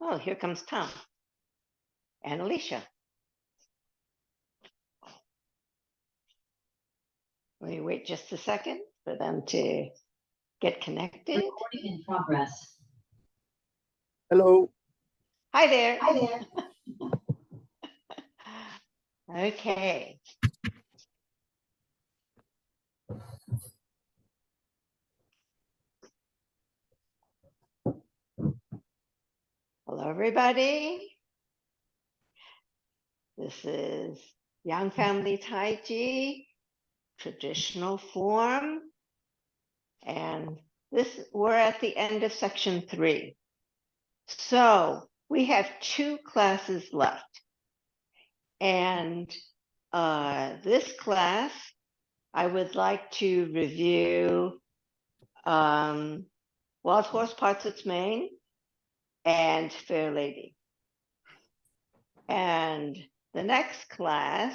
Oh, here comes Tom and Alicia. We wait just a second for them to get connected. Recording in progress. Hello. Hi there. Hi there. Okay. Hello, everybody. This is Young Family Tai Chi, traditional form. And we're at the end of section 3. So we have 2 classes left. And this class, I would like to review Wild Horse Parts its Mane and Fair Lady. And the next class,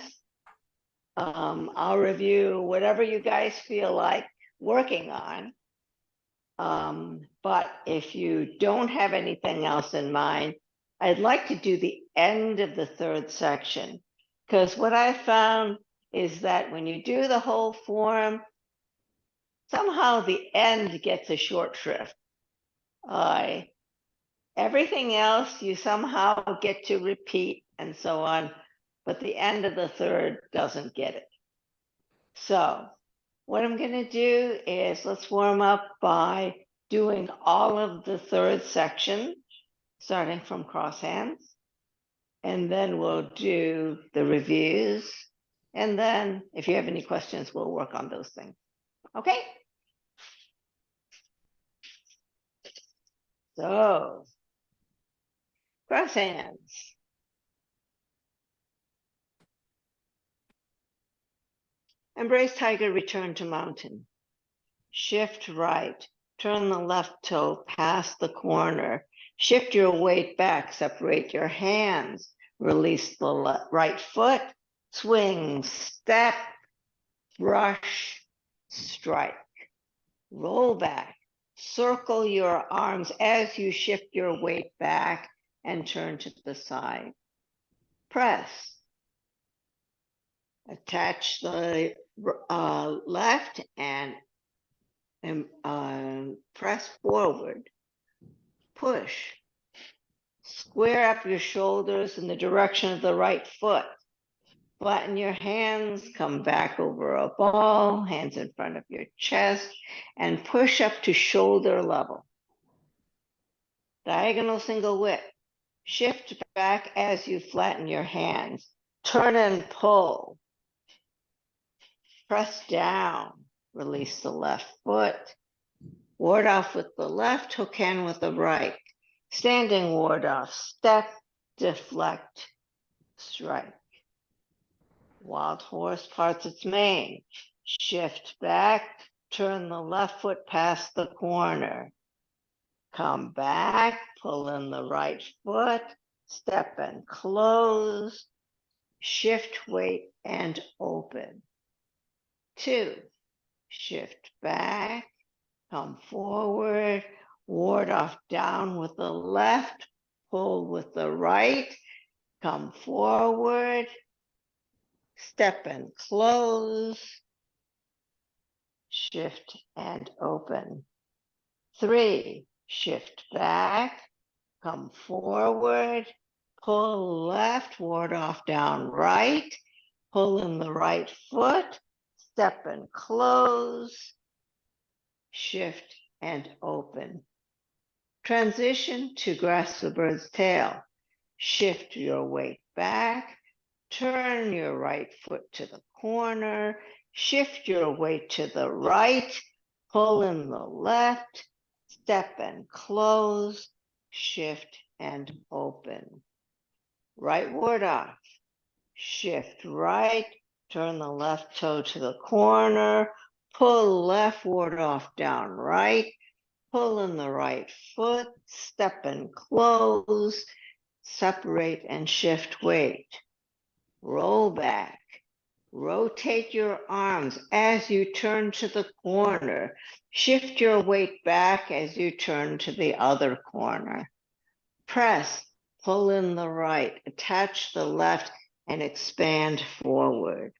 I'll review whatever you guys feel like working on. But if you don't have anything else in mind, I'd like to do the end of the 3rd section, because what I found is that when you do the whole form, somehow the end gets a short shrift. Everything else you somehow get to repeat and so on, but the end of the 3rd doesn't get it. So what I'm going to do is let's warm up by doing all of the 3rd section, starting from cross hands. And then we'll do the reviews. And then if you have any questions, we'll work on those things. Okay? So, cross hands. Embrace tiger, return to mountain. Shift right, turn the left toe past the corner. Shift your weight back, separate your hands. Release the right foot, swing, step, brush, strike. Roll back, circle your arms as you shift your weight back and turn to the side. Press. Attach the left and press forward. Push. Square up your shoulders in the direction of the right foot. Flatten your hands, come back over a ball, hands in front of your chest, and push up to shoulder level. Diagonal single whip. Shift back as you flatten your hands. Turn and pull. Press down. Release the left foot. Ward off with the left, hook hand with the right. Standing ward off. Step, deflect, strike. Wild horse parts its mane. Shift back, turn the left foot past the corner. Come back, pull in the right foot, step and close. Shift weight and open. 2. Shift back, come forward, ward off down with the left, pull with the right, come forward, step and close, shift and open. 3, shift back, come forward, pull left, ward off down right, pull in the right foot, step and close, shift and open. Transition to grasp the bird's tail. Shift your weight back, turn your right foot to the corner, shift your weight to the right, pull in the left, step and close, shift and open. Right ward off. Shift right, turn the left toe to the corner, pull left ward off down right, pull in the right foot, step and close, separate and shift weight. Roll back. Rotate your arms as you turn to the corner. Shift your weight back as you turn to the other corner. Press, pull in the right, attach the left, and expand forward.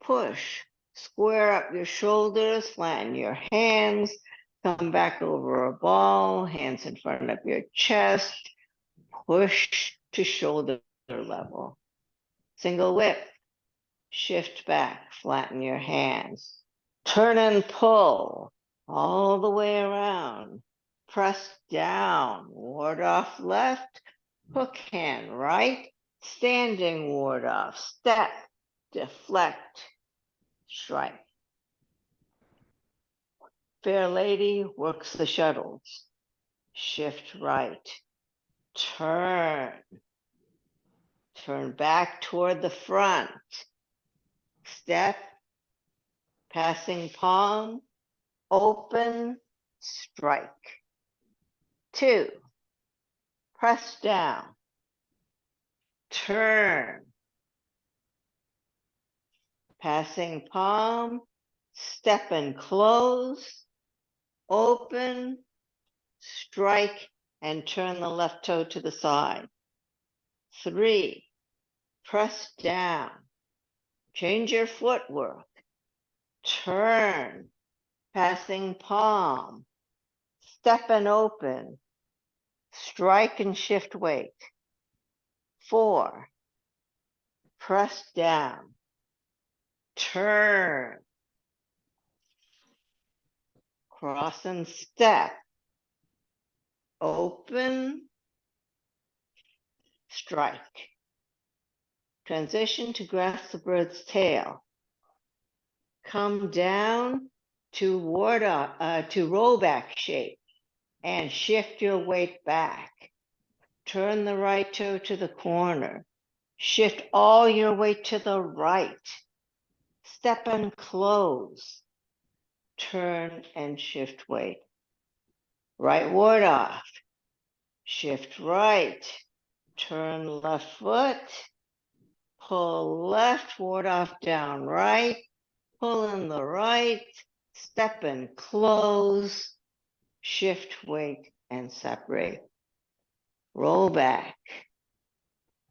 Push, square up your shoulders, flatten your hands, come back over a ball, hands in front of your chest, push to shoulder level. Single whip, shift back, flatten your hands. Turn and pull all the way around. Press down, ward off left, hook hand right, standing ward off, step, deflect, strike. Fair lady works the shuttles. Shift right, turn back toward the front, step, passing palm, open, strike. 2, press down, turn, passing palm, step and close, open, strike, and turn the left toe to the side. 3, press down, change your footwork, turn, passing palm, step and open, strike and shift weight. 4, press down, turn, cross and step, open, strike. Transition to grasp the bird's tail. Come down to rollback shape and shift your weight back. Turn the right toe to the corner. Shift all your weight to the right. Step and close. Turn and shift weight. Right ward off. Shift right. Turn left foot. Pull left, ward off down right. Pull in the right. Step and close. Shift weight and separate. Roll back.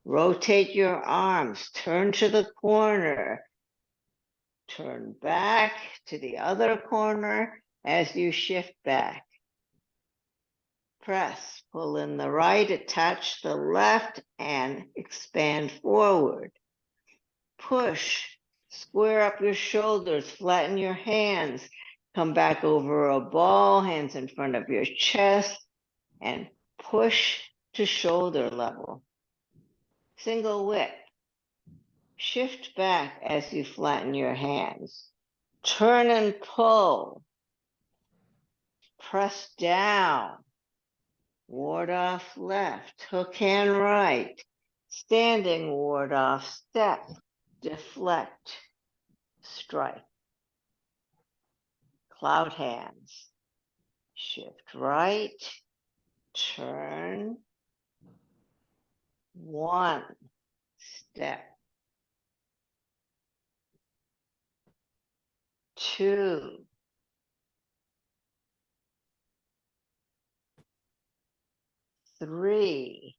Rotate your arms. Turn to the corner. Turn back to the other corner as you shift back. Press, pull in the right, attach the left, and expand forward. Push, square up your shoulders, flatten your hands, come back over a ball, hands in front of your chest, and push to shoulder level. Single whip. Shift back as you flatten your hands. Turn and pull. Press down. Ward off left. Hook hand right. Standing ward off. Step. Deflect. Strike. Cloud hands. Shift right. Turn. 1. Step. 2. 3.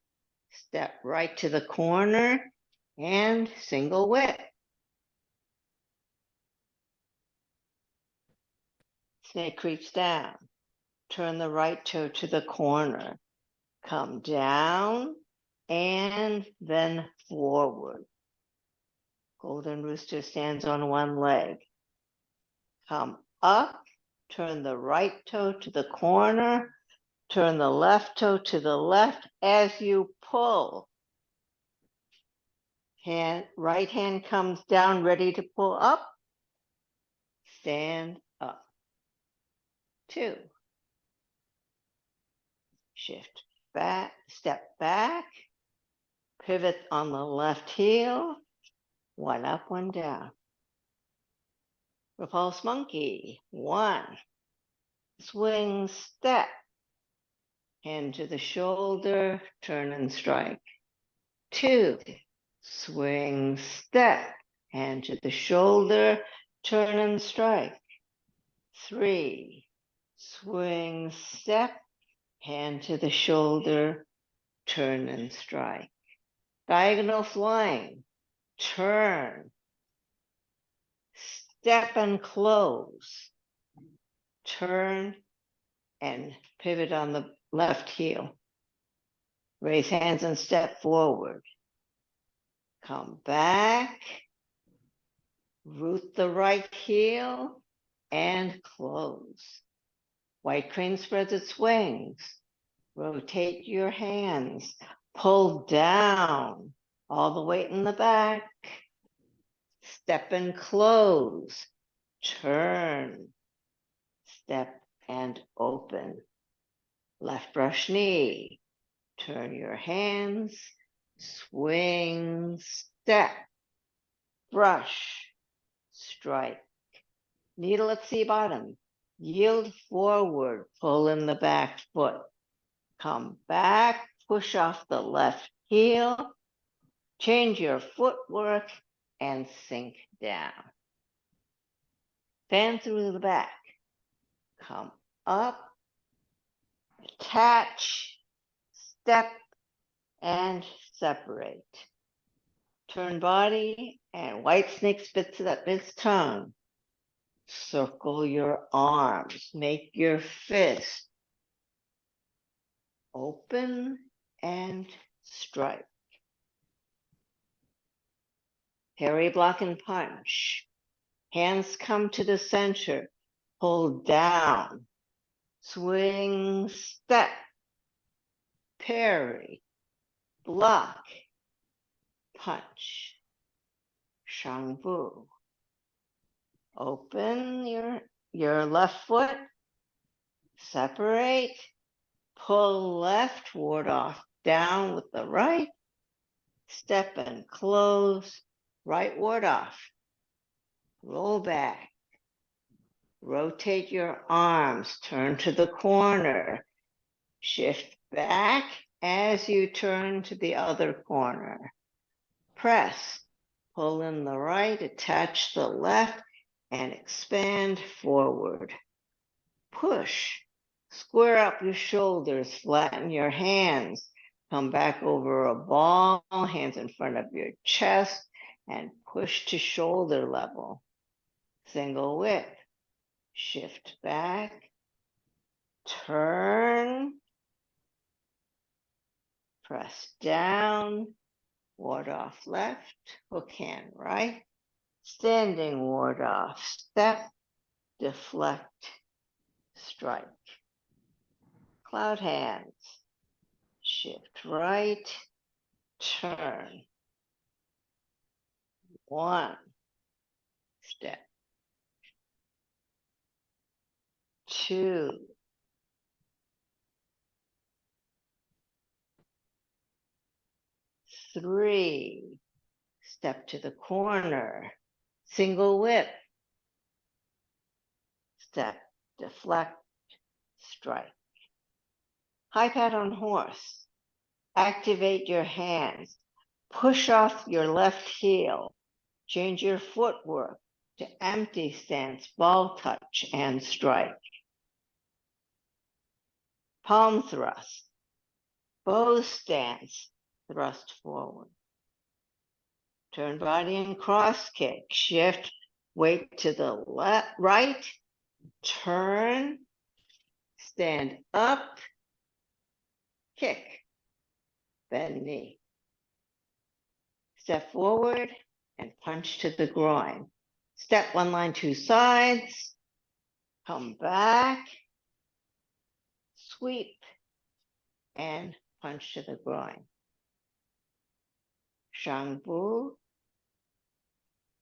Step right to the corner and single whip. Snake creeps down. Turn the right toe to the corner. Come down and then forward. Golden rooster stands on one leg. Come up, turn the right toe to the corner, turn the left toe to the left as you pull. Right hand comes down, ready to pull up. Stand up. 2. Shift back, step back, pivot on the left heel, 1 up, 1 down. Repulse monkey, 1. Swing, step, hand to the shoulder, turn and strike. 2. Swing, step, hand to the shoulder, turn and strike. 3. Swing, step, hand to the shoulder, turn and strike. Diagonal flying, turn, step and close, turn and pivot on the left heel. Raise hands and step forward. Come back, root the right heel and close. White crane spreads its wings. Rotate your hands. Pull down. All the weight in the back. Step and close. Turn. Step and open. Left brush knee. Turn your hands. Swing. Step. Brush. Strike. Needle at C bottom. Yield forward. Pull in the back foot. Come back, push off the left heel, change your footwork, and sink down. Fan through the back. Come up, attach, step, and separate. Turn body, and white snake spits up its tongue. Circle your arms, make your fist open and strike. Parry, block, and punch. Hands come to the center. Pull down. Swing, step. Parry. Block. Punch. Chengfu. Open your left foot. Separate. Pull left, ward off, down with the right. Step and close. Right ward off. Roll back. Rotate your arms. Turn to the corner. Shift back as you turn to the other corner. Press. Pull in the right, attach the left, and expand forward. Push. Square up your shoulders, flatten your hands. Come back over a ball, hands in front of your chest, and push to shoulder level. Single whip. Shift back. Turn. Press down. Ward off left. Hook hand right. Standing ward off. Step. Deflect. Strike. Cloud hands. Shift right. Turn. One. Step. Two. Three. Step to the corner. Single whip. Step. Deflect. Strike. High pat on horse. Activate your hands. Push off your left heel. Change your footwork to empty stance, ball touch, and strike. Palm thrust. Bow stance. Thrust forward. Turn body and cross kick. Shift weight to the left, right. Turn. Stand up. Kick. Bend knee. Step forward and punch to the groin. Step one line, two sides. Come back. Sweep and punch to the groin. Chengfu.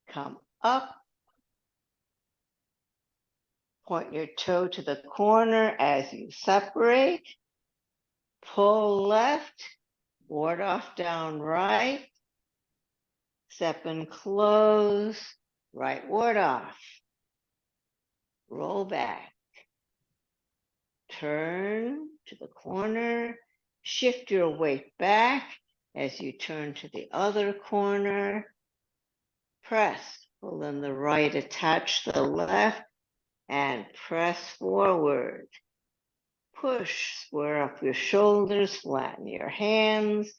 Come up. Point your toe to the corner as you separate. Pull left. Ward off down right. Step and close. Right ward off. Roll back. Turn to the corner. Shift your weight back as you turn to the other corner. Press. Pull in the right, attach the left, and press forward. push, square up your shoulders, flatten your hands,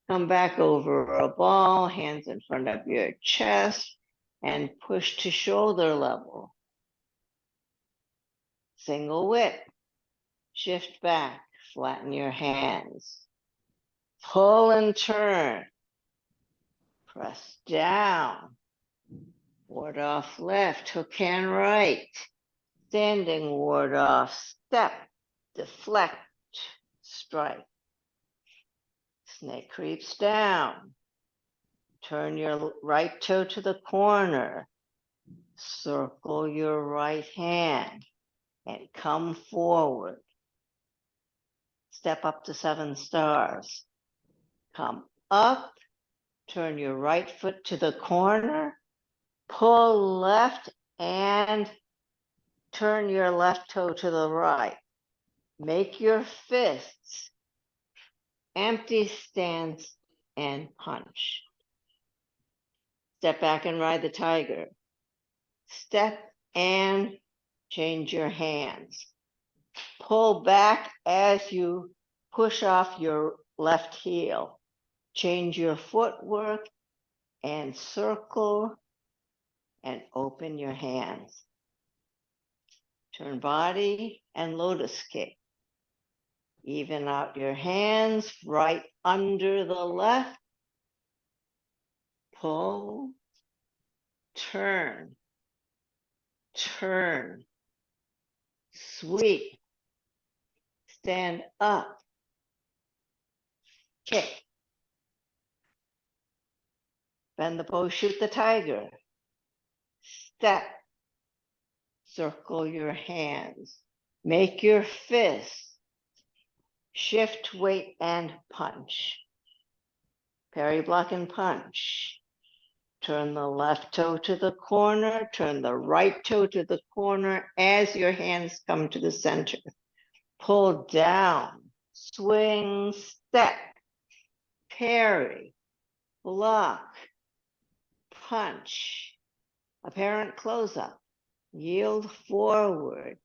come back over a ball, hands in front of your chest, and push to shoulder level. Single whip, shift back, flatten your hands. Pull and turn, press down, ward off left, hook hand right, standing ward off, step, deflect, strike. Snake creeps down. Turn your right toe to the corner. Circle your right hand and come forward. Step up to 7 stars. Come up, turn your right foot to the corner, pull left and turn your left toe to the right. Make your fists empty stance and punch. Step back and ride the tiger. Step and change your hands. Pull back as you push off your left heel. Change your footwork and circle and open your hands. Turn body and lotus kick. Even out your hands right under the left. Pull, turn, turn, sweep, stand up, kick. Bend the bow, shoot the tiger. Step, circle your hands. Make your fists. Shift, weight, and punch. Parry, block, and punch. Turn the left toe to the corner. Turn the right toe to the corner as your hands come to the center. Pull down, swing, step, parry, block, punch, apparent close-up, yield forward,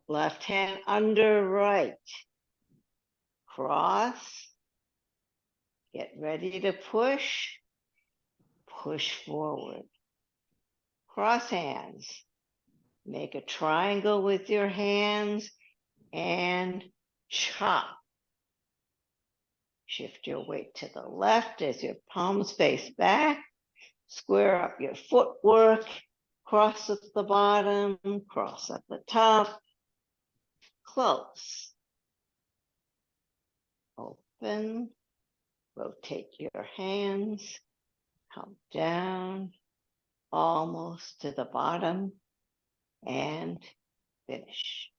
left hand under right, cross, get ready to push, push forward, cross hands, make a triangle with your hands and chop. Shift your weight to the left as your palms face back. Square up your footwork. Cross at the bottom, cross at the top. Close. Open. Rotate your hands. Come down almost to the bottom and finish.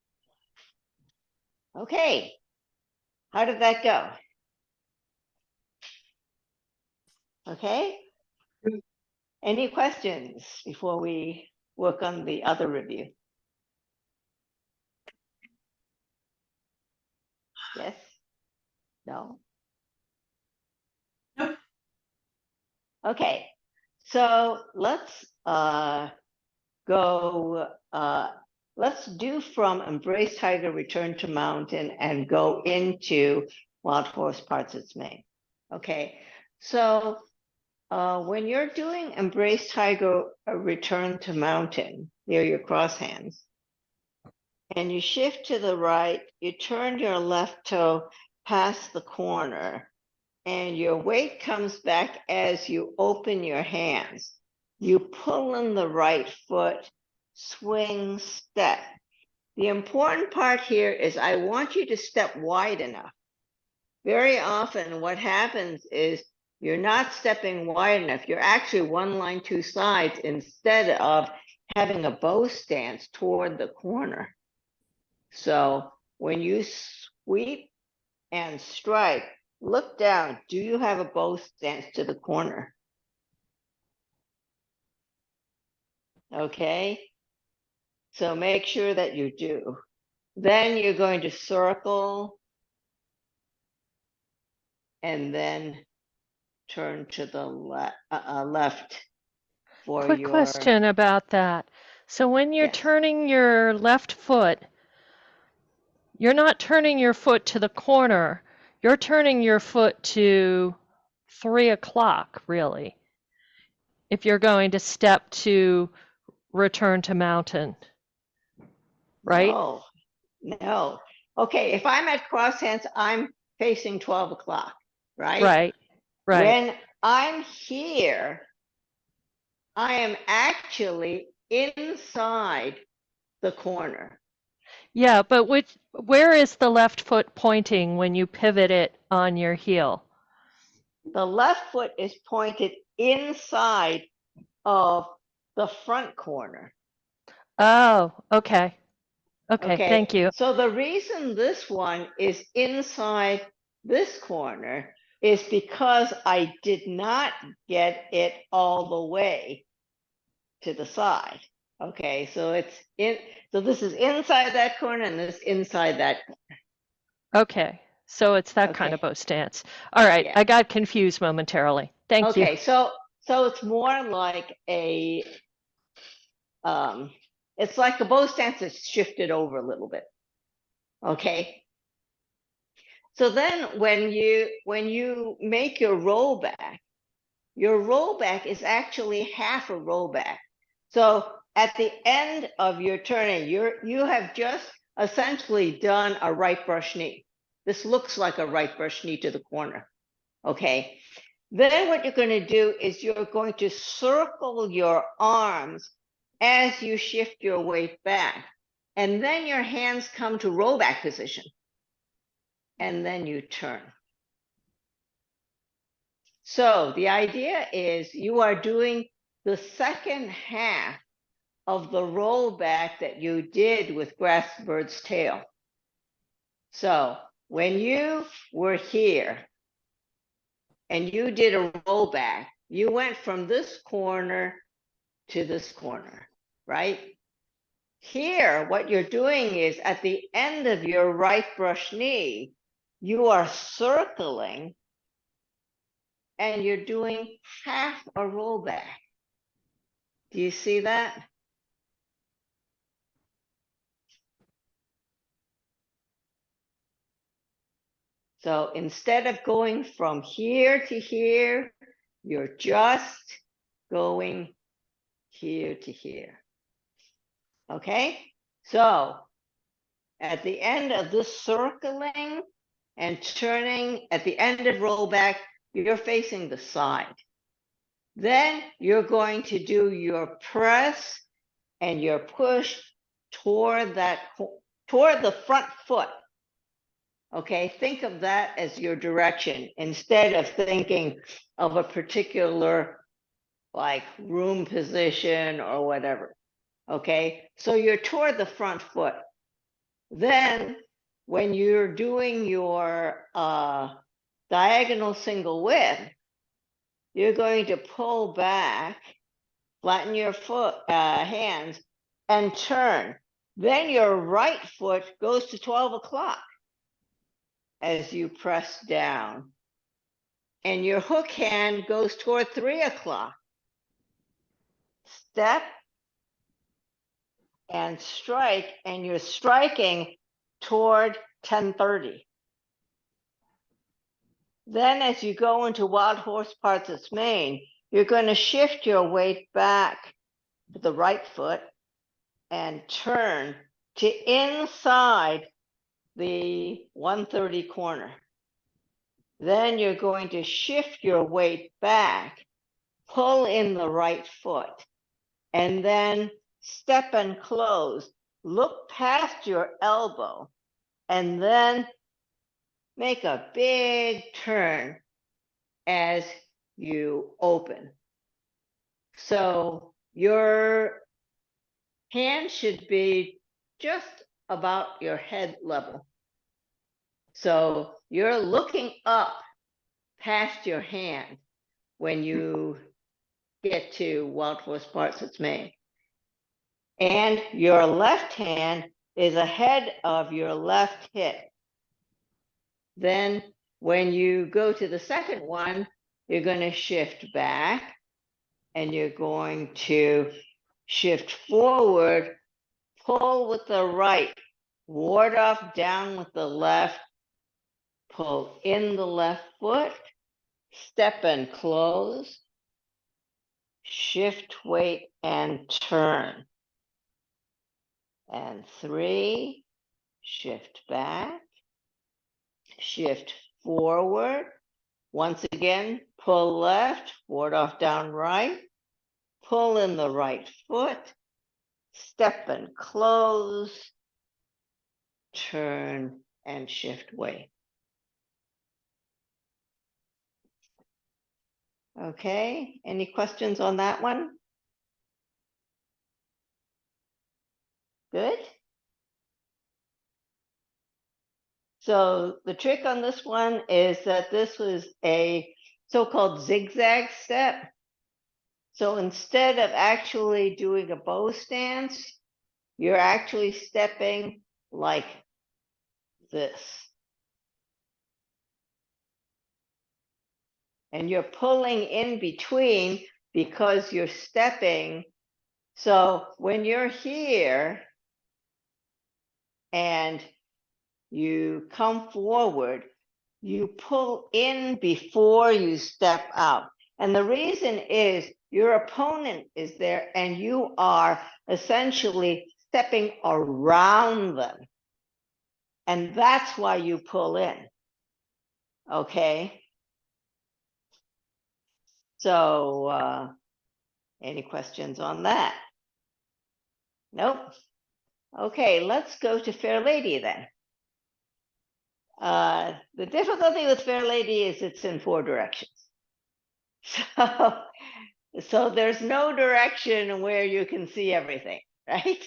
Okay. How did that go? Okay. Any questions before we work on the other review? Yes? No? Nope. Okay, so let's let's do from Embrace Tiger, Return to Mountain, and go into Wild Horse Parts Its Mane. Okay, so when you're doing Embrace Tiger, Return to Mountain, near your cross hands, and you shift to the right, you turn your left toe past the corner, and your weight comes back as you open your hands. You pull in the right foot, swing, step. The important part here is I want you to step wide enough. Very often what happens is you're not stepping wide enough. You're actually one line, two sides instead of having a bow stance toward the corner. So when you sweep and strike, look down. Do you have a bow stance to the corner? Okay. So make sure that you do. Then you're going to circle and then turn to the left for Quick question about that. So when you're Yes. turning your left foot, You're not turning your foot to the corner. You're turning your foot to 3 o'clock, really, if you're going to step to return to mountain, right? No, no. Okay, if I'm at cross hands, I'm facing 12 o'clock, right? Right, right. When I'm here, I am actually inside the corner. Yeah, but where is the left foot pointing when you pivot it on your heel? The left foot is pointed inside of the front corner. Oh, okay. Okay, Okay, thank you. so the reason this one is inside this corner is because I did not get it all the way to the side. Okay, so this is inside that corner and this inside that. Okay, so it's that kind of Okay, bow stance. All right, yeah. I got confused momentarily. Thank you. Okay, so it's more like um it's like a bow stance that's shifted over a little bit. Okay. So then when you make your rollback is actually half a rollback. So at the end of your turning, you have just essentially done a right brush knee. This looks like a right brush knee to the corner. Okay. Then what you're going to do is you're going to circle your arms as you shift your weight back. And then your hands come to rollback position. And then you turn. So the idea is you are doing the second half of the rollback that you did with grass bird's tail. So when you were here and you did a rollback, you went from this corner to this corner, right? Here, what you're doing is at the end of your right brush knee, you are circling and you're doing half a rollback. Do you see that? So instead of going from here to here, you're just going here to here. Okay? So at the end of this circling and turning, at the end of rollback, you're facing the side. Then you're going to do your press and your push toward the front foot. Okay, think of that as your direction instead of thinking of a particular like room position or whatever. Okay, so you're toward the front foot. Then when you're doing your diagonal single width, you're going to pull back, flatten your hands, and turn. Then your right foot goes to 12 o'clock as you press down. And your hook hand goes toward 3 o'clock. Step and strike, and you're striking toward 10:30. Then as you go into Wild Horse Parts its Main, you're going to shift your weight back to the right foot and turn to inside the 130 corner. Then you're going to shift your weight back, pull in the right foot, and then step and close. Look past your elbow, and then make a big turn as you open. So your hand should be just about your head level. So you're looking up past your hand when you get to Wild Horse Parts its Main. And your left hand is ahead of your left hip. Then when you go to the second one, you're going to shift back and you're going to shift forward, pull with the right ward off down with the left, pull in the left foot, step and close, shift weight and turn. And 3, shift back, shift forward. Once again, pull left, ward off down right, pull in the right foot, step and close, turn and shift weight. Okay, any questions on that one? Good. So the trick on this one is that this was a so-called zigzag step. So instead of actually doing a bow stance, you're actually stepping like this. And you're pulling in between because you're stepping. So when you're here and you come forward, you pull in before you step out. And the reason is your opponent is there and you are essentially stepping around them. And that's why you pull in. Okay. So any questions on that? Nope. Okay, let's go to Fair Lady then. The difficulty with Fair Lady is it's in 4 directions. So there's no direction where you can see everything, right?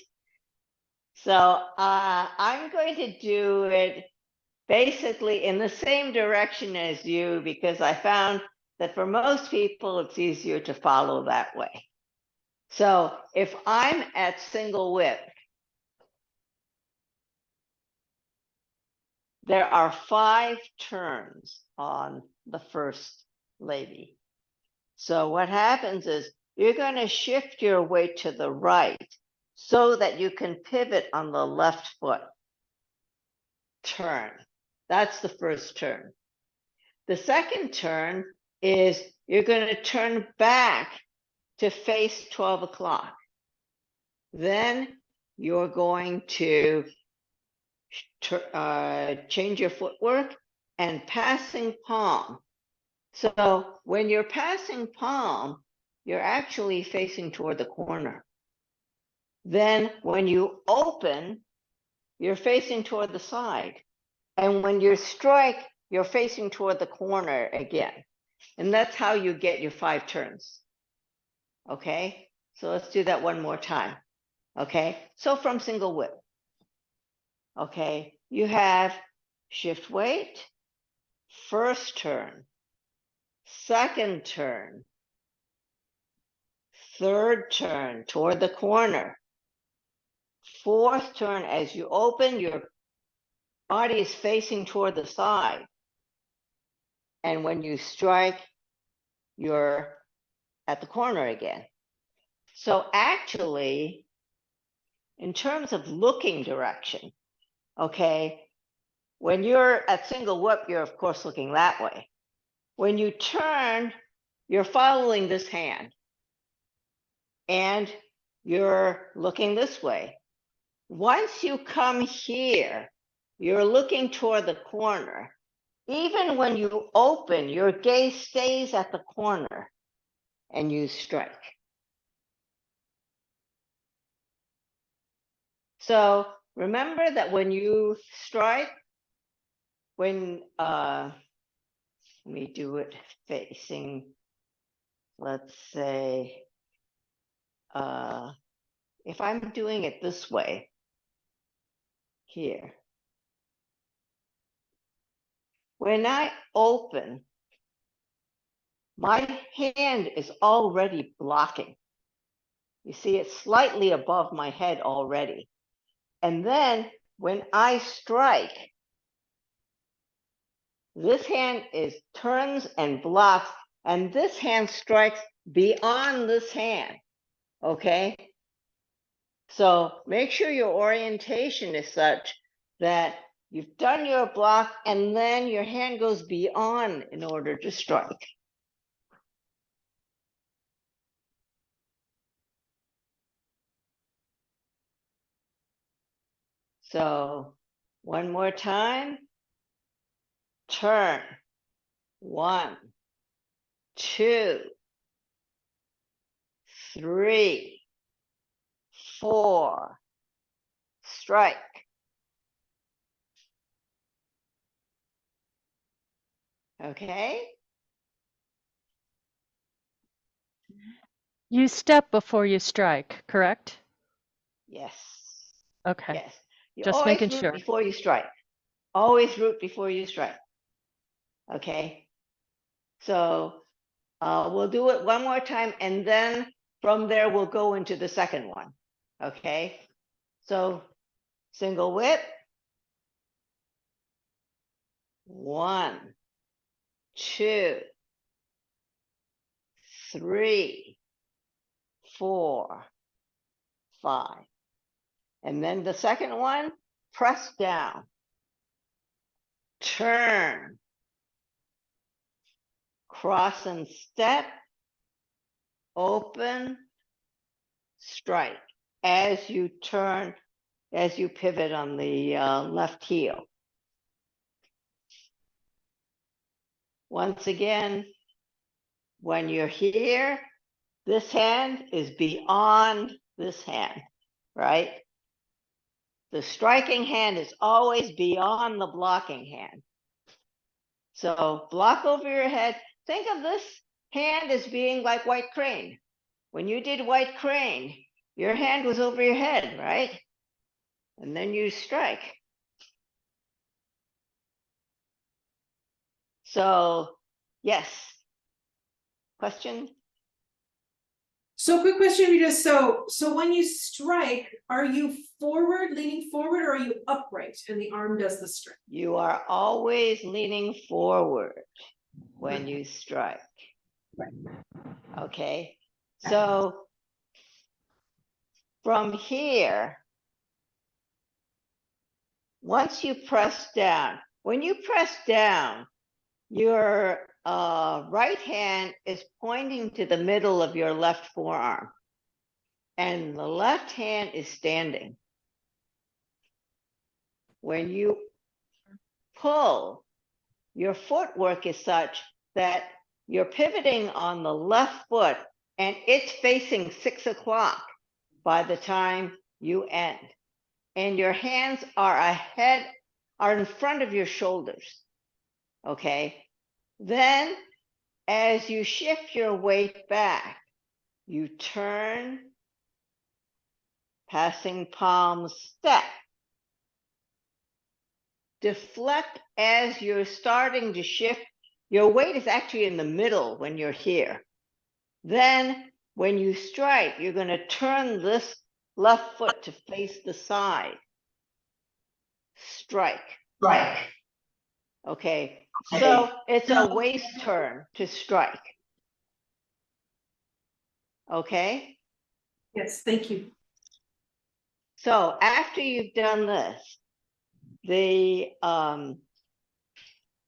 So I'm going to do it basically in the same direction as you because I found that for most people it's easier to follow that way. So if I'm at single whip, there are 5 turns on the first lady. So what happens is you're going to shift your weight to the right so that you can pivot on the left foot. Turn. That's the first turn. The second turn is you're going to turn back to face 12 o'clock. Then you're going to change your footwork and passing palm. So when you're passing palm, you're actually facing toward the corner. Then when you open, you're facing toward the side. And when you strike, you're facing toward the corner again. And that's how you get your 5 turns. Okay, so let's do that one more time. Okay, so from single whip. Okay, you have shift weight, first turn, second turn, third turn toward the corner, fourth turn as you open, your body is facing toward the side. And when you strike, you're at the corner again. So actually, in terms of looking direction, okay, when you're at single whip, you're of course looking that way. When you turn, you're following this hand and you're looking this way. Once you come here, you're looking toward the corner. Even when you open, your gaze stays at the corner and you strike. So remember that when you strike, let me do it facing, let's say, if I'm doing it this way, here. When I open, my hand is already blocking. You see, it's slightly above my head already. And then when I strike, this hand turns and blocks, and this hand strikes beyond this hand, okay? So make sure your orientation is such that you've done your block and then your hand goes beyond in order to strike. So one more time. Turn. 1, 2, 3, 4. Strike. Okay. You step before you strike, correct? Yes. Okay. Yes. You Just always making root sure. before you strike. Always root before you strike. Okay. So we'll do it one more time, and then from there we'll go into the second one. Okay. So single whip. 1, 2, 3, 4, 5. And then the second one, press down, turn, cross and step, open, strike. As you turn, as you pivot on the left heel. Once again, when you're here, this hand is beyond this hand, right? The striking hand is always beyond the blocking hand. So block over your head. Think of this hand as being like white crane. When you did white crane, your hand was over your head, right? And then you strike. So, yes. Question? So quick question, Rita. So when you strike, are you forward, leaning forward, or are you upright and the arm does the strike? You are always leaning forward when you strike. Right. Okay. So from here, once you press down, when you press down, your right hand is pointing to the middle of your left forearm, and the left hand is standing. When you pull, your footwork is such that you're pivoting on the left foot and it's facing 6 o'clock by the time you end. And your hands are in front of your shoulders. Okay. Then as you shift your weight back, you turn, passing palms, step. Deflect as you're starting to shift. Your weight is actually in the middle when you're here. Then when you strike, you're going to turn this left foot to face the side. Strike. Strike. Okay. So it's a waist turn to strike. Okay. Yes, thank you. So after you've done this, the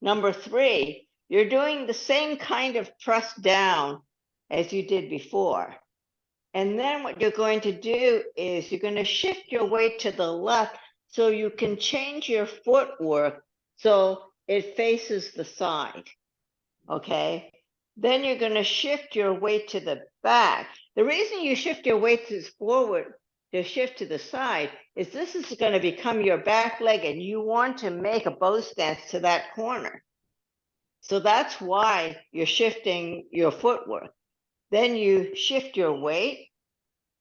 number 3, you're doing the same kind of press down as you did before. And then what you're going to do is you're going to shift your weight to the left so you can change your footwork so it faces the side. Okay. Then you're going to shift your weight to the back. The reason you shift your weight forward to shift to the side is this is going to become your back leg and you want to make a bow stance to that corner. So that's why you're shifting your footwork. Then you shift your weight,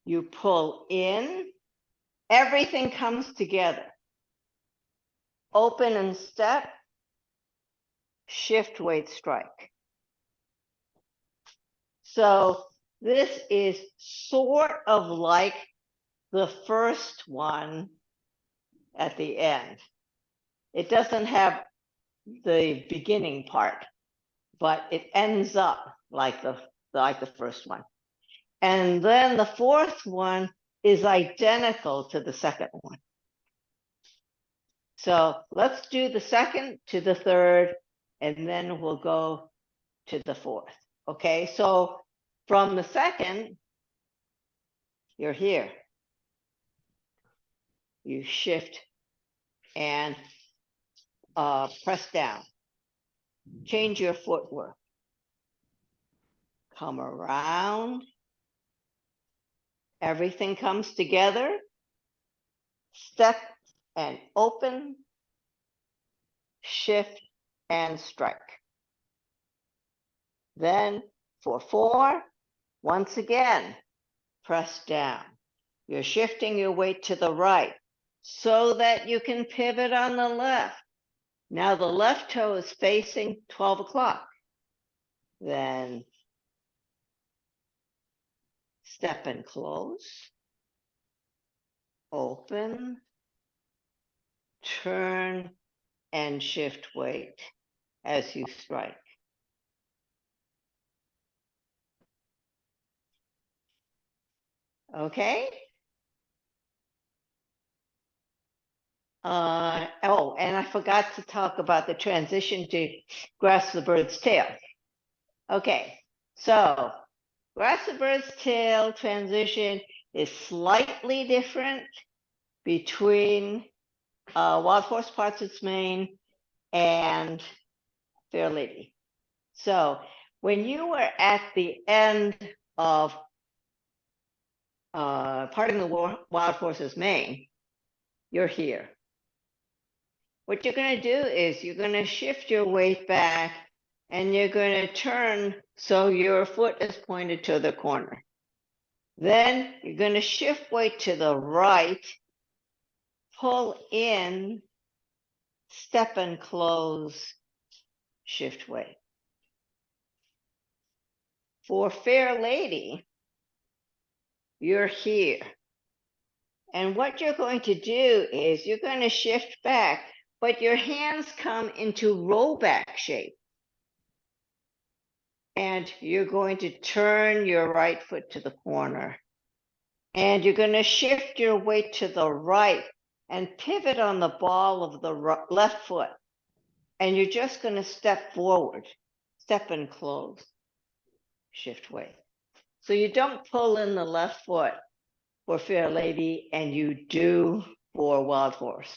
you pull in, everything comes together. Open and step, shift, weight, strike. So this is sort of like the first one at the end. It doesn't have the beginning part, but it ends up like the first one. And then the fourth one is identical to the second one. So let's do the second to the third, and then we'll go to the fourth. Okay, so from the second, you're here. You shift and press down. Change your footwork. Come around. Everything comes together. Step and open. Shift and strike. Then for 4, once again, press down. You're shifting your weight to the right so that you can pivot on the left. Now the left toe is facing 12 o'clock. Then step and close. Open. Turn and shift weight as you strike. Okay? Oh, and I forgot to talk about the transition to grasp the bird's tail. Okay, so grasp the bird's tail transition is slightly different between Wild Horse Parts Its Mane and Fair Lady. So when you were at the end of parting the Wild Horse's mane, you're here. What you're going to do is you're going to shift your weight back and you're going to turn so your foot is pointed to the corner. Then you're going to shift weight to the right, pull in, step and close, shift weight. For Fair Lady, you're here. And what you're going to do is you're going to shift back, but your hands come into rollback shape. And you're going to turn your right foot to the corner. And you're going to shift your weight to the right and pivot on the ball of the left foot. And you're just going to step forward, step and close, shift weight. So you don't pull in the left foot for Fair Lady, and you do for Wild Horse.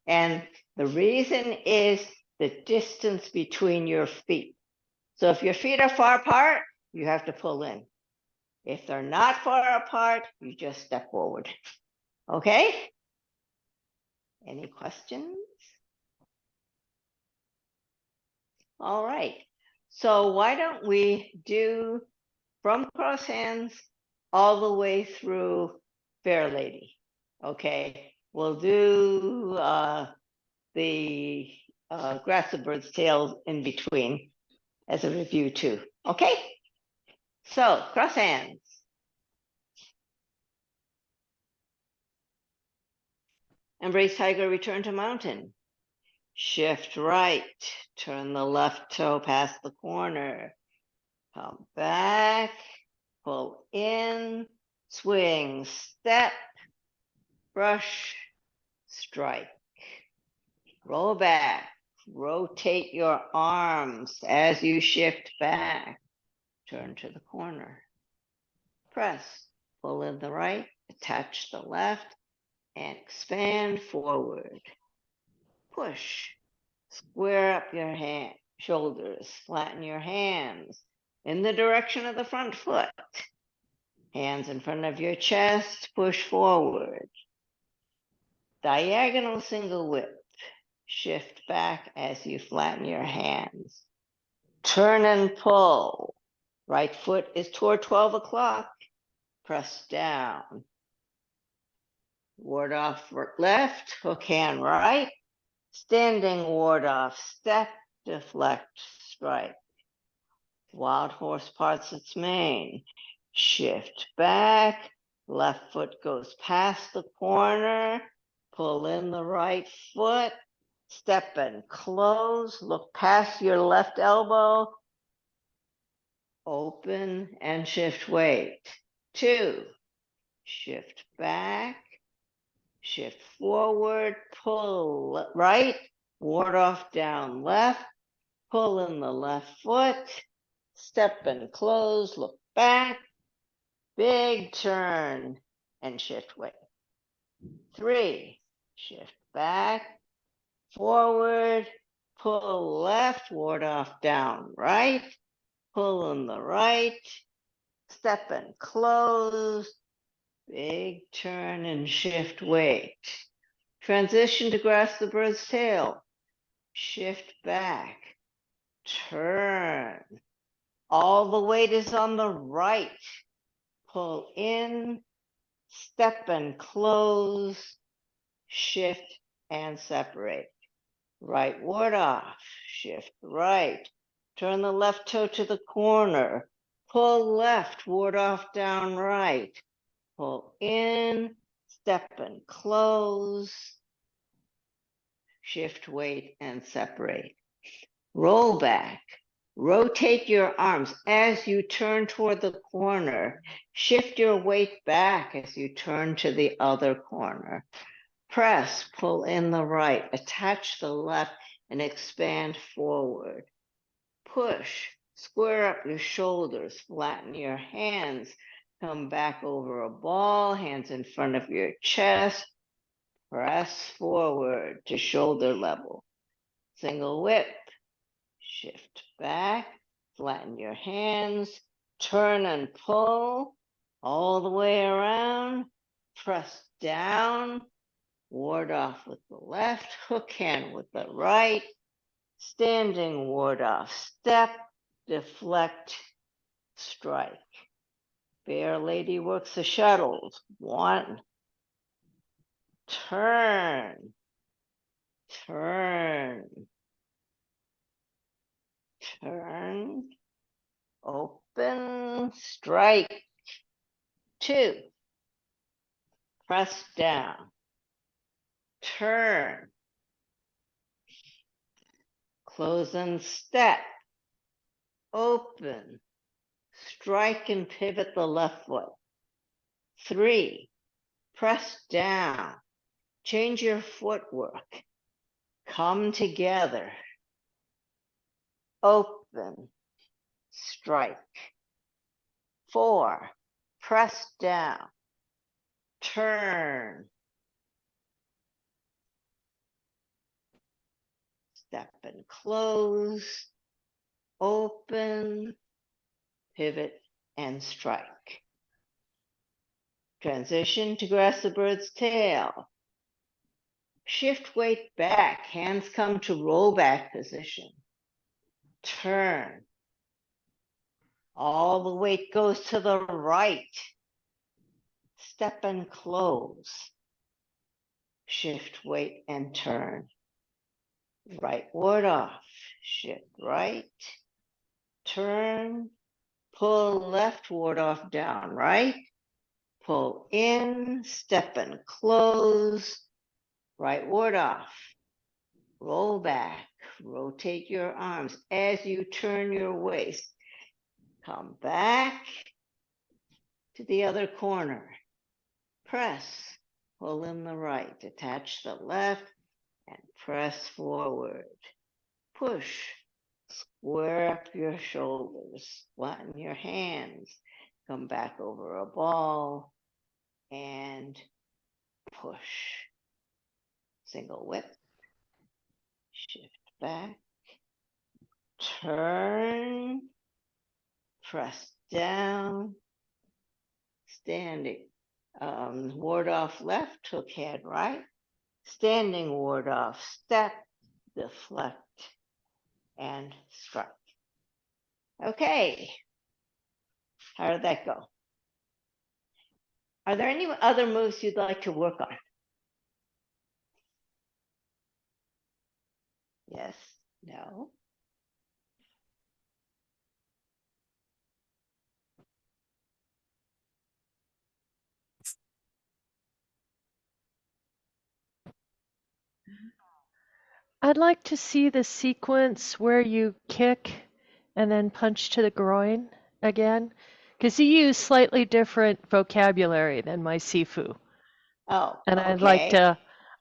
And the reason is the distance between your feet. So if your feet are far apart, you have to pull in. If they're not far apart, you just step forward. Okay? Any questions? All right. So why don't we do from cross hands all the way through Fair Lady? Okay. We'll do the grasp the bird's tail in between as a review too. Okay? So cross hands. Embrace tiger, return to mountain. Shift right, turn the left toe past the corner. Come back, pull in, swing, step, brush, strike. Roll back, rotate your arms as you shift back. Turn to the corner. Press, pull in the right, attach the left, and expand forward. Push, square up your shoulders, flatten your hands in the direction of the front foot. Hands in front of your chest, push forward. Diagonal single whip. Shift back as you flatten your hands. Turn and pull. Right foot is toward 12 o'clock. Press down. Ward off left, hook hand right. Standing ward off, step, deflect, strike. Wild Horse parts its mane. Shift back. Left foot goes past the corner. Pull in the right foot. Step and close. Look past your left elbow. Open and shift weight. 2. Shift back. shift forward, pull right, ward off down left, pull in the left foot, step and close, look back, big turn and shift weight. 3, shift back, forward, pull left, ward off down right, pull in the right, step and close, big turn and shift weight. Transition to grasp the bird's tail. Shift back, turn. All the weight is on the right. Pull in, step and close, shift and separate. Right ward off, shift right. Turn the left toe to the corner. Pull left, ward off down right. Pull in, step and close, shift weight and separate. Roll back. Rotate your arms as you turn toward the corner. Shift your weight back as you turn to the other corner. Press, pull in the right, attach the left, and expand forward. Push, square up your shoulders, flatten your hands, come back over a ball, hands in front of your chest. Press forward to shoulder level. Single whip. Shift back, flatten your hands, turn and pull all the way around. Press down, ward off with the left, hook hand with the right. Standing ward off, step, deflect, strike. Bear lady works the shuttles. 1, turn, turn, turn, open, strike. 2, press down, turn, close and step, open, strike and pivot the left foot. 3, press down, change your footwork, come together, open, strike. 4, press down, turn, step and close, open, pivot, and strike. Transition to grasp the bird's tail. Shift weight back, hands come to roll back position. Turn. All the weight goes to the right. Step and close. Shift weight and turn. Right ward off, shift right, turn, pull left ward off down right, pull in, step and close, right ward off, roll back, rotate your arms as you turn your waist, come back to the other corner, press, pull in the right, attach the left, and press forward. Push, square up your shoulders, flatten your hands, come back over a ball, and push. Single whip, shift back, turn, press down, standing, ward off left, hook hand right, standing ward off, step, deflect, and strike. Okay, how did that go? Are there any other moves you'd like to work on? Yes, no? I'd like to see the sequence where you kick and then punch to the groin again, because you use slightly different vocabulary than my Sifu. Oh, And okay.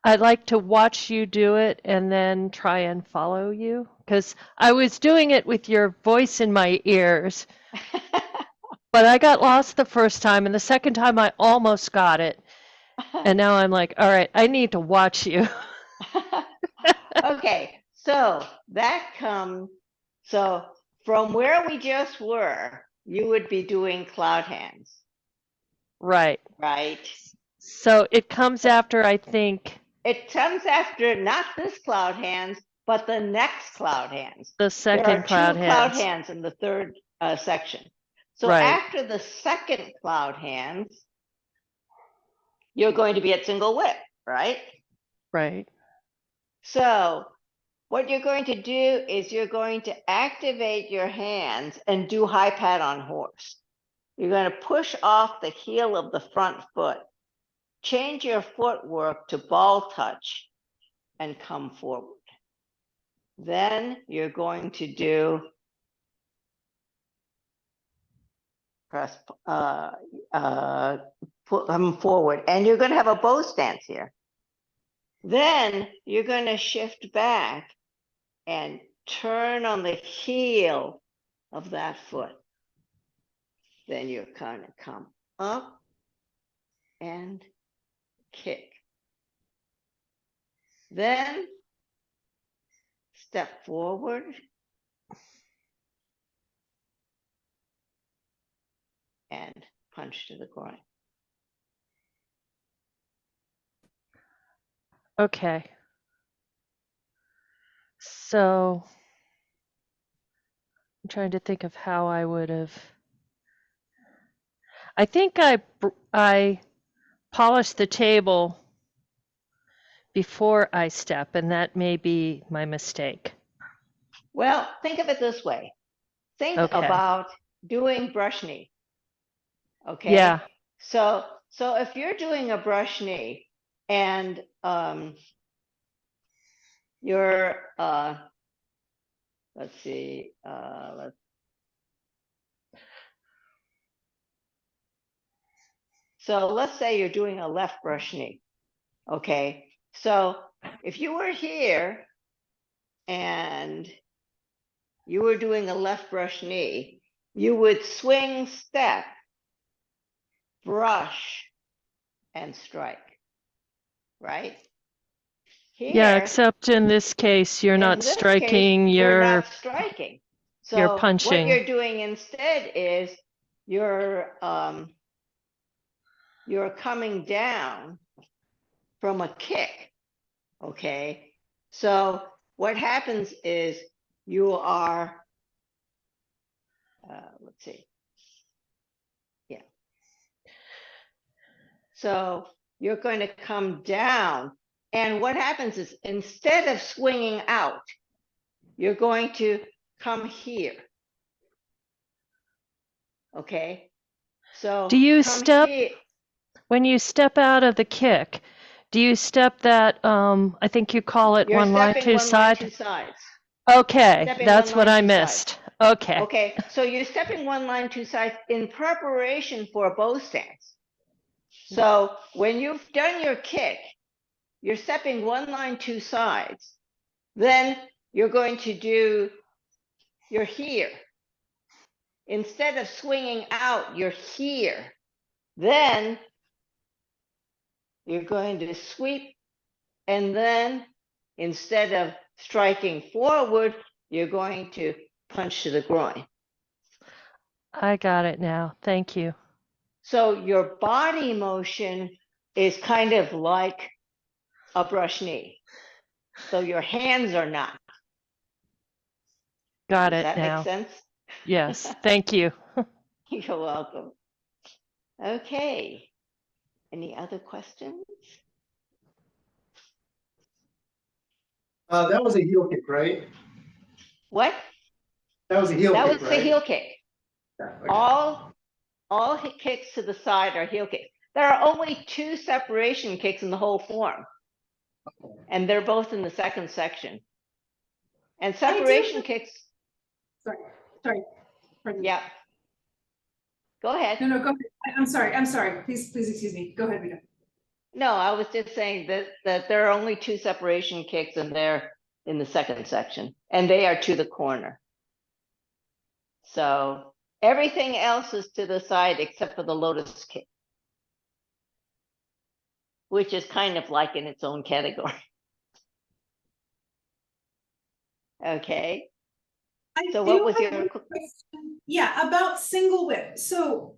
I'd like to watch you do it and then try and follow you. Because I was doing it with your voice in my ears, but I got lost the first time, and the second time I almost got it. And now I'm like, all right, I need to watch you. Okay, so so from where we just were, you would be doing cloud hands, Right. right? So it comes after, I think, It comes after not this cloud hands, but the next cloud hands. the There are second two cloud cloud hands. hands in the third section. So Right. after the second cloud hands, you're going to be at single whip, right? Right. So what you're going to do is you're going to activate your hands and do high pat on horse. You're going to push off the heel of the front foot, change your footwork to ball touch, and come forward. Then you're going to do press, put them forward, and you're going to have a bow stance here. Then you're going to shift back and turn on the heel of that foot. Then you're going to come up and kick. Then step forward and punch to the groin. Okay. So I'm trying to think of how I would have. I think I polished the table before I step, and that may be my mistake. Well, think of it this way. Think Okay. about doing brush knee. Okay. Yeah. So if you're doing a brush knee and you're let's see, let's say you're doing a left brush knee. Okay. So if you were here and you were doing a left brush knee, you would swing, step, brush, and strike, right? Yeah, Here, except in this case, you're in not this case, striking, you're not striking. you're So what punching. you're doing instead is you're coming down from a kick. Okay. So what happens is you are, let's see. Yeah. So you're going to come down. And what happens is instead of swinging out, you're going to come here. Okay. So Do you come step, here. when you step out of the kick, do you step that, I think you call it You're one line, stepping two one line, side? two sides. Okay, Stepping one that's what line, I two sides. missed. Okay. Okay, so you're stepping one line, two sides in preparation for a bow stance. So when you've done your kick, you're stepping one line, two sides. Then you're going to do your here. Instead of swinging out, you're here. Then you're going to sweep, and then instead of striking forward, you're going to punch to the groin. I got it now. Thank you. So your body motion is kind of like a brush knee. So your hands are not. Got Does it that make now. sense? Yes, thank you. You're welcome. Okay. Any other questions? That was a heel kick, right? What? That was a heel That kick, was right? the heel kick. Yeah, okay. All kicks to the side are heel kicks. There are only 2 separation kicks in the whole form. And they're both in the second section. And separation kicks. Sorry. Pardon me. Yeah. Go ahead. No, go ahead. I'm sorry. Please excuse me. Go ahead, Rita. No, I was just saying that there are only 2 separation kicks and they're in the second section, and they are to the corner. So everything else is to the side except for the lotus kick, which is kind of like in its own category. Okay, I so do what was have your, one question. Yeah, about single whip. So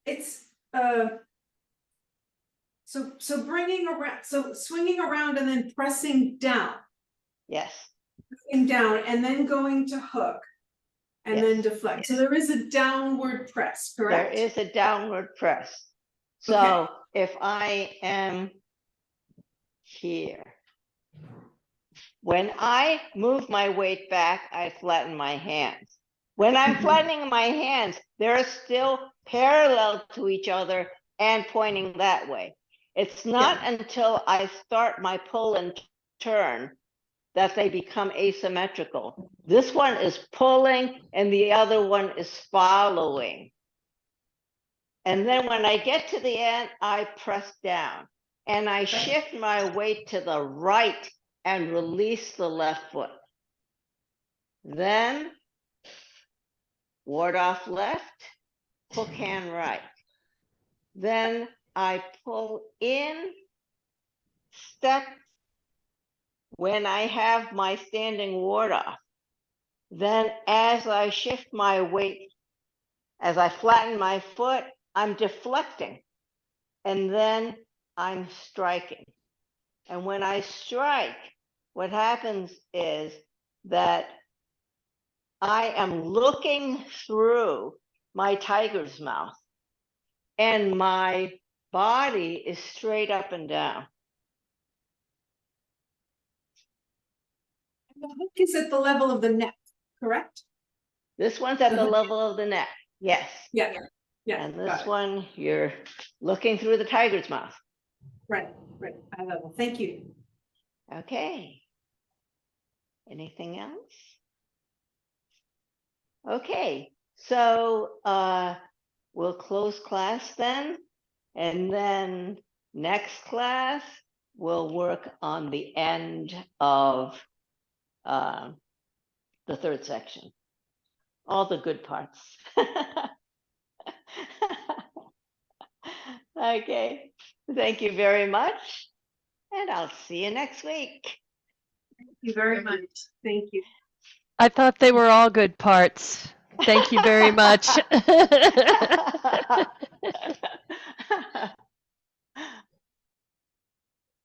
it's so bringing around, so swinging around and then pressing down, yes, and down, and then going to hook, and then Yes, deflect. So there is a downward press, there correct? is a downward press. So Okay. if I am here, when I move my weight back, I flatten my hands. When I'm Mhm. flattening my hands, they're still parallel to each other and pointing that way. It's not until I start my pull and turn that they become asymmetrical. This one is pulling and the other one is following. And then when I get to the end, I press down and I shift my weight to the right and release the left foot. Then ward off left, hook hand right. Then I pull in, step when I have my standing ward off. Then as I shift my weight, as I flatten my foot, I'm deflecting. And then I'm striking. And when I strike, what happens is that I am looking through my tiger's mouth and my body is straight up and down. And the hook is at the level of the neck, correct? This one's at the level of the neck. Yes. Yeah. Yeah. And got this it. one, you're looking through the tiger's mouth. Right. Eye level. Thank you. Okay. Anything else? Okay. So we'll close class then. And then next class, we'll work on the end of the third section. All the good parts. Okay, thank you very much. And I'll see you next week. Thank you very much. Thank you. I thought they were all good parts. Thank you very much.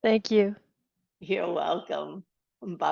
Thank you. You're welcome. Bye.